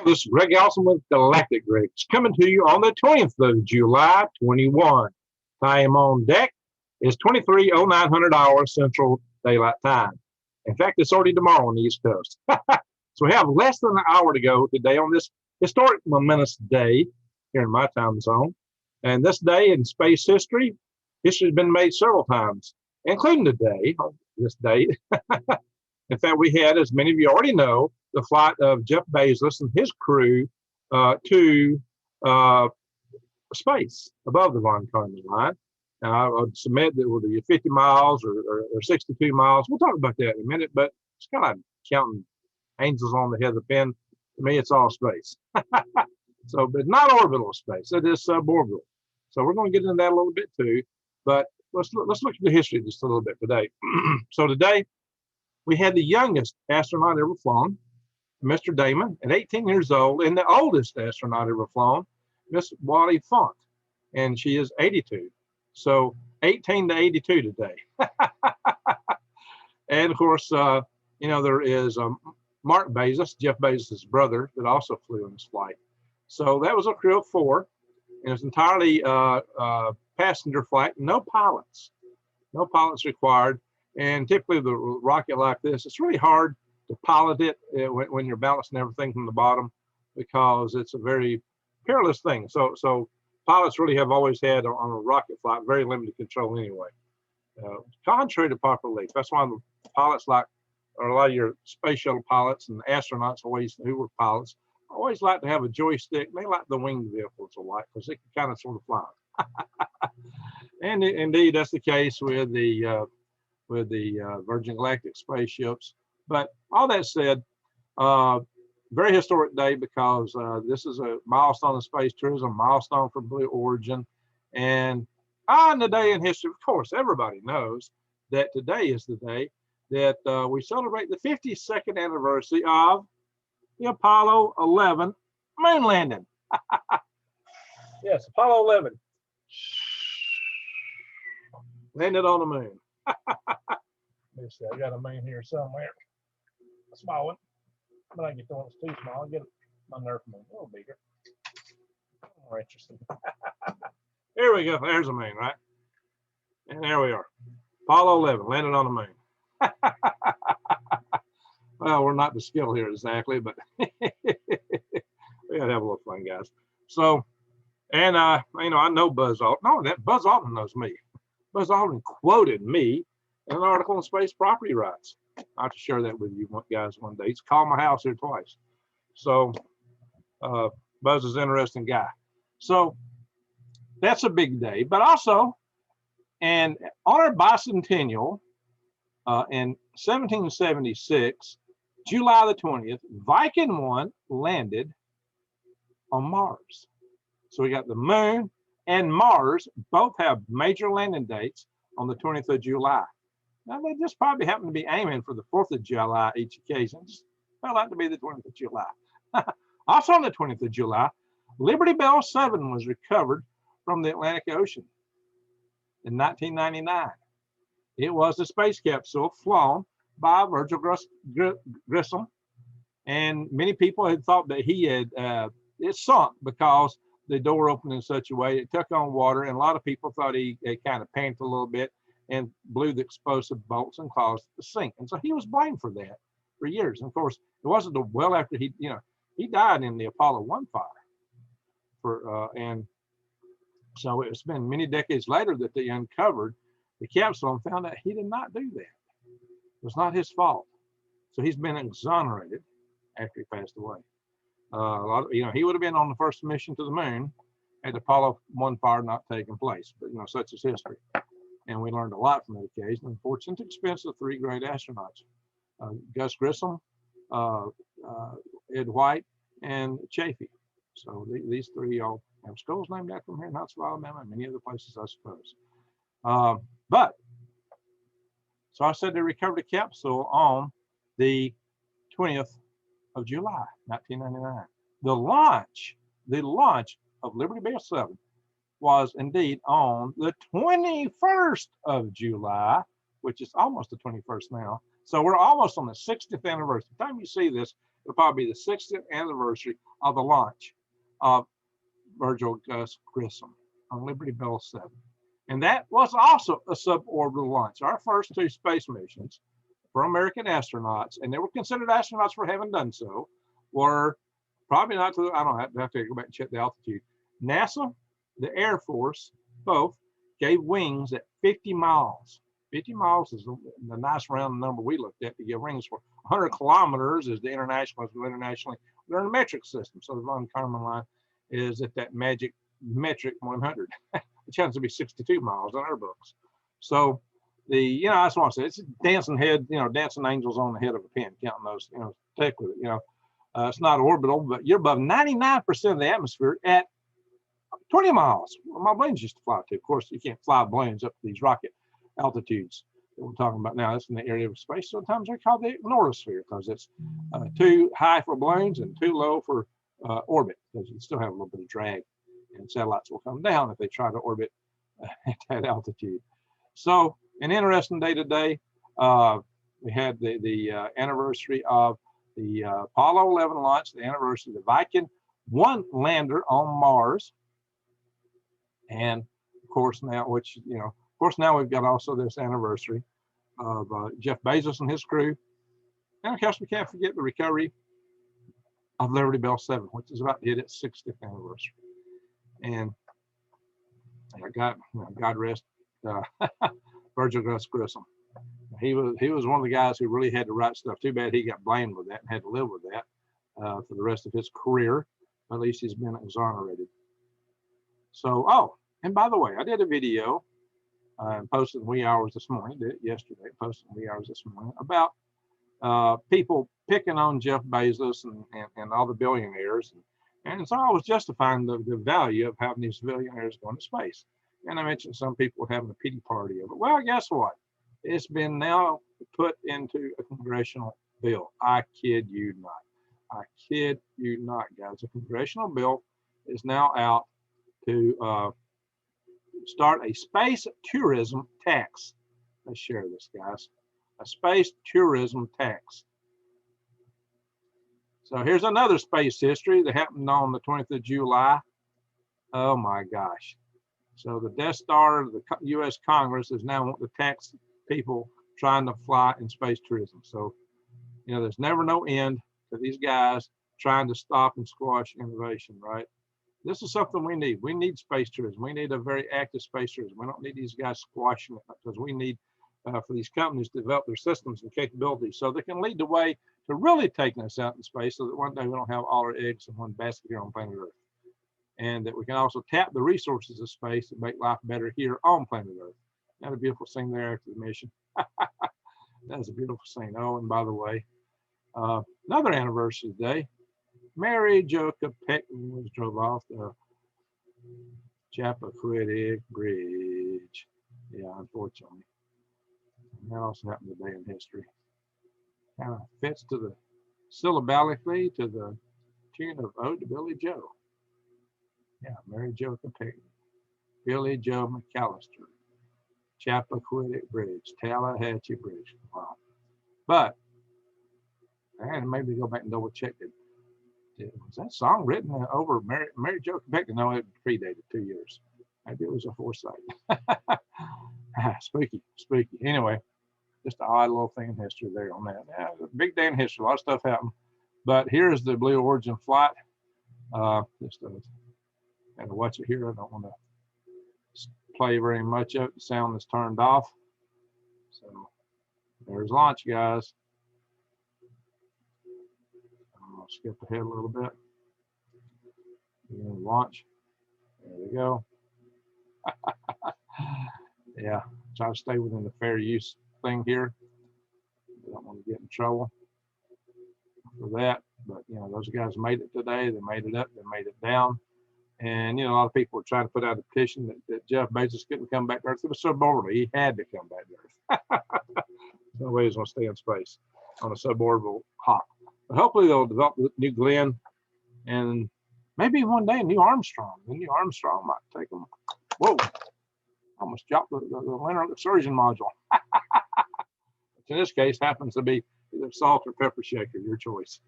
This is Greg Allison with Galactic Rigs coming to you on the 20th of July, 21. Time on deck is 23:09 hours Central Daylight Time. In fact, it's already tomorrow on the East Coast. So we have less than an hour to go today on this historic momentous day here in my time zone. And this day in space history, history has been made several times, including today, this date. In fact, we had, as many of you already know, the flight of Jeff Bezos and his crew to space above the Von Karman line. Now, I would submit that it would be 50 miles or 62 miles. We'll talk about that in a minute, but it's kind of like counting angels on the head of the pin. To me, it's all space. So, but not orbital space. It is suborbital. So we're going to get into that a little bit too. But let's look at the history just a little bit today. So today, we had the youngest astronaut ever flown, Mr. Damon, at 18 years old, and the oldest astronaut ever flown, Miss Wally Font, and she is 82. So 18 to 82 today. And of course, there is Mark Bezos, Jeff Bezos' brother, that also flew in this flight. So that was a crew of 4, and it's entirely passenger flight, no pilots required. And typically the rocket like this, it's really hard to pilot it when you're balancing everything from the bottom, because it's a very perilous thing. So pilots really have always had on a rocket flight very limited control anyway. Contrary to popular belief, that's why the pilots or a lot of your space shuttle pilots and astronauts who were pilots always like to have a joystick. They like the winged vehicles a lot because they can kind of sort of fly. And indeed, that's the case with the Virgin Galactic spaceships. But all that said, very historic day, because this is a milestone in space tourism, milestone for Blue Origin. And on the day in history, of course, everybody knows that today is the day that we celebrate the 52nd anniversary of the Apollo 11 moon landing. Yes, Apollo 11 landed on the moon. Let's see, I got a moon here somewhere. A small one. But I get the one that's too small. I'll get my Nerf moon a little bigger. More interesting. Here we go. There's a moon, right? And there we are. Apollo 11 landed on the moon. Well, we're not the skill here exactly, but we gotta have a little fun, guys. So, and I know Buzz Aldrin. No, that Buzz Aldrin knows me. Buzz Aldrin quoted me in an article on space property rights. I have to share that with you guys one day. He's called my house here twice. So Buzz is an interesting guy. So that's a big day. But also, and on our bicentennial in 1776, July the 20th, Viking 1 landed on Mars. So we got the moon and Mars both have major landing dates on the 20th of July. Now, they just probably happen to be aiming for the 4th of July each occasion. Just felt out to be the 20th of July. Also on the 20th of July, Liberty Bell 7 was recovered from the Atlantic Ocean in 1999. It was a space capsule flown by Virgil Grissom, and many people had thought that he had it sunk because the door opened in such a way it took on water, and a lot of people thought he kind of panicked a little bit and blew the explosive bolts and caused it to sink. And so he was blamed for that for years. And of course, it wasn't well after he died in the Apollo 1 fire. And so it's been many decades later that they uncovered the capsule and found out he did not do that. It was not his fault. So he's been exonerated after he passed away. He would have been on the first mission to the moon had the Apollo 1 fire not taken place. But such is history. And we learned a lot from that occasion. Unfortunately, at the expense of 3 great astronauts, Gus Grissom, Ed White, and Chafee. So these 3 all have schools named after them here in Huntsville, Alabama, and many other places, I suppose. So I said they recovered a capsule on the 20th of July, 1999. The launch of Liberty Bell 7 was indeed on the 21st of July, which is almost the 21st now. So we're almost on the 60th anniversary. By the time you see this, It'll probably be the 60th anniversary of the launch of Virgil Gus Grissom on Liberty Bell 7. And that was also a suborbital launch. Our first 2 space missions for American astronauts, and they were considered astronauts for having done so, were probably not to, I don't know, I have to go back and check the altitude. NASA, the Air Force, both gave wings at 50 miles. 50 miles is the nice round number we looked at to give wings for. 100 kilometers is the international, internationally. They're in a metric system. So the Von Karman line is at that magic metric 100, which happens to be 62 miles in our books. So the, I just want to say, it's a dancing head, dancing angels on the head of a pin, counting those, take with it, it's not orbital, but you're above 99% of the atmosphere at 20 miles. Well, my planes used to fly to. Of course, you can't fly planes up to these rocket altitudes that we're talking about now. It's in the area of space. Sometimes they're called the normosphere because it's too high for balloons and too low for orbit, because you still have a little bit of drag, and satellites will come down if they try to orbit at that altitude. So an interesting day today. We had the anniversary of the Apollo 11 launch, the anniversary of the Viking 1 lander on Mars. And of course now, now we've got also this anniversary of Jeff Bezos and his crew. And of course, we can't forget the recovery of Liberty Bell 7, which is about to hit its 60th anniversary. And God rest Virgil Gus Grissom. He was one of the guys who really had to write stuff. Too bad he got blamed with that and had to live with that for the rest of his career. At least he's been exonerated. So, and by the way, I did a video and posted in wee hours this morning, did it yesterday, posted in wee hours this morning, about people picking on Jeff Bezos and all the billionaires. And so I was justifying the value of having these billionaires going to space. And I mentioned some people having a pity party of it. Well, guess what? It's been now put into a congressional bill. I kid you not. I kid you not, guys. A congressional bill is now out to start a space tourism tax. Let's share this, guys. A space tourism tax. So here's another space history that happened on the 20th of July. Oh my gosh. So the Death Star of the U.S. Congress is now wanting to tax people trying to fly in space tourism. So, there's never no end to these guys trying to stop and squash innovation, right? This is something we need. We need space tourism. We need a very active space tourism. We don't need these guys squashing it, because we need for these companies to develop their systems and capabilities so they can lead the way to really taking us out in space, so that one day we don't have all our eggs in one basket here on planet Earth. And that we can also tap the resources of space to make life better here on planet Earth. That's a beautiful scene there after the mission. That's a beautiful scene. Oh, and by the way, another anniversary today, Mary Jacob Pickens drove off the Chappaquiddick Bridge. Yeah, unfortunately. And that also happened today in history. Kind of fits to the syllabalically to the tune of Ode to Billy Joe. Yeah, Mary Jacob Pickens, Billy Joe McAllister, Chappaquiddick Bridge, Tallahatchie Bridge. Wow. But I had to maybe go back and double check it. Was that song written over Mary Jo Pickens? No, it predated 2 years. Maybe it was a foresight. Spooky. Anyway, just an odd little thing in history there on that. Yeah, big day in history. A lot of stuff happened. But here's the Blue Origin flight. Just had to watch it here. I don't want to play very much of it. The sound is turned off. So there's launch, guys. I'm gonna skip ahead a little bit. Launch. There we go. Yeah, try to stay within the fair use thing here. I don't want to get in trouble for that. But those guys made it today. They made it up. They made it down. And a lot of people were trying to put out a petition that Jeff Bezos couldn't come back to Earth. It was suborbital. He had to come back to Earth. No way he's going to stay in space on a suborbital hop. But hopefully they'll develop the new Glenn, and maybe one day a new Armstrong. The new Armstrong might take them. Whoa! Almost dropped the lunar excursion module. Which in this case happens to be Either salt or pepper shaker, your choice.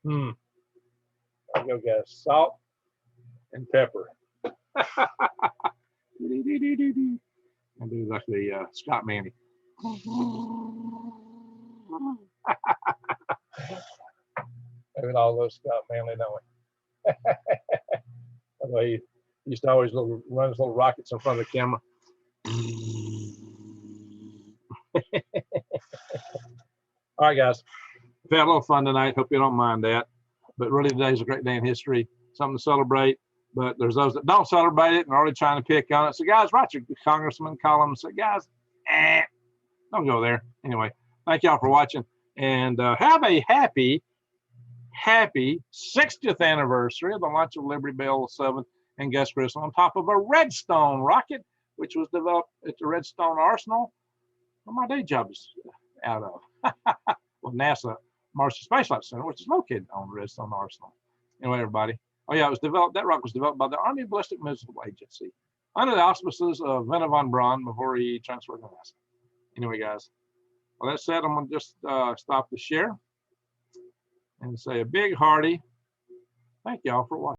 There you go, guys. Salt and pepper. And do like the Scott Manny. Maybe all those Scott Manley, don't we? Although he used to always run his little rockets in front of the camera. All right, guys. We've had a little fun tonight. Hope you don't mind that. But really, today's a great day in history. Something to celebrate. But there's those that don't celebrate it and are already trying to pick on it. So, guys, write your congressman, call them and say, guys, don't go there. Anyway, thank y'all for watching. And have a happy 60th anniversary of the launch of Liberty Bell 7 and Gus Grissom on top of a Redstone rocket, which was developed at the Redstone Arsenal, where my day job is out of. Well, NASA Martian Space Flight Center, which is located on Redstone Arsenal. Anyway, everybody. Oh, yeah, it was developed. That rocket was developed by the Army Ballistic Missile Agency under the auspices of Werner von Braun before he transferred to NASA. Anyway, guys. Well, that said, I'm going to just stop the share and say a big hearty thank y'all for watching.